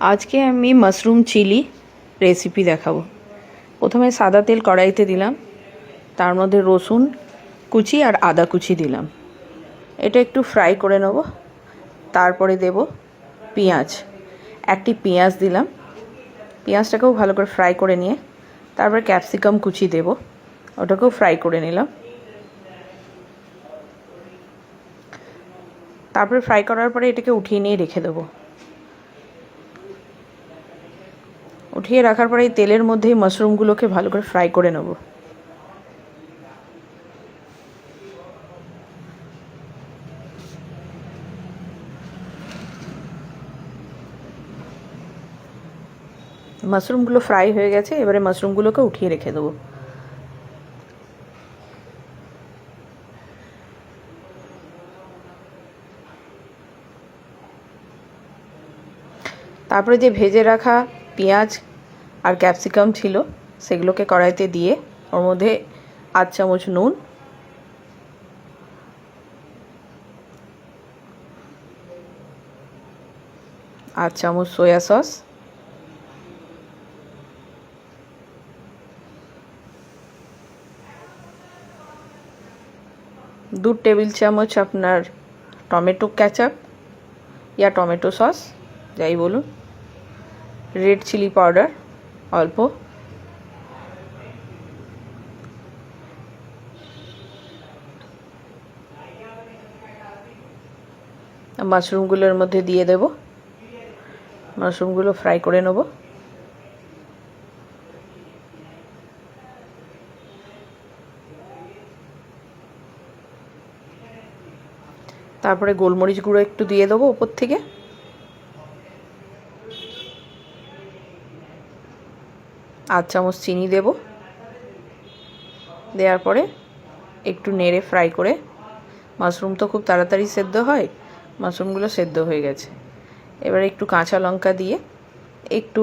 আজকে আমি mushroom chilli recipe দেখাবো। প্রথমে সাদা তেল কড়াইতে দিলাম, তার মধ্যে রসুন কুচি আর আদা কুচি দিলাম। এটা একটু ফ্রাই করে নেব। তারপরে দেব পেঁয়াজ, একটি পেঁয়াজ দিলাম। পেঁয়াজটাকেও ভালো করে ফ্রাই করে নিয়ে তারপরে ক্যাপসিকাম কুচি দেব, ওটাকেও ফ্রাই করে নিলাম। তারপরে ফ্রাই করার পরে এটাকে উঠিয়ে নিয়ে রেখে দেবো। উঠিয়ে রাখার পরে এই তেলের মধ্যেই মাশরুমগুলোকে ভালো করে ফ্রাই করে নেব। মাশরুমগুলো ফ্রাই হয়ে গেছে, এবারে মাশরুমগুলোকে উঠিয়ে রেখে দেবো। তারপরে যে ভেজে রাখা পেঁয়াজ আর ক্যাপসিকাম ছিল সেগুলোকে কড়াইতে দিয়ে ওর মধ্যে 8 চামচ নুন, 8 চামচ সয়া সস, 2 টেবিল চামচ আপনার টমেটো কেচাপ या টমেটো সস যাই বলুন, রেড চিলি পাউডার অল্প, মাশরুমগুলোর মধ্যে দিয়ে দেব। মাশরুমগুলো ফ্রাই করে নেব। তারপরে গোলমরিচ গুঁড়ো একটু দিয়ে দেবো উপর থেকে। আধ চামচ চিনি দেব। দেওয়ার পরে একটু নেড়ে ফ্রাই করে, মাশরুম তো খুব তাড়াতাড়ি সেদ্ধ হয়, মাশরুমগুলো সেদ্ধ হয়ে গেছে। এবারে একটু কাঁচা লঙ্কা দিয়ে একটু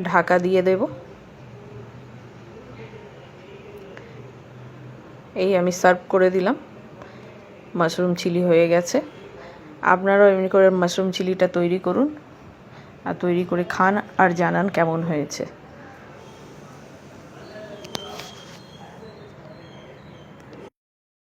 ঢাকা দিয়ে দেব। এই আমি সার্ভ করে দিলাম। মাশরুম চিলি হয়ে গেছে। আপনারাও এমনি করে মাশরুম চিলিটা তৈরি করুন আর তৈরি করে খান আর জানান কেমন হয়েছে।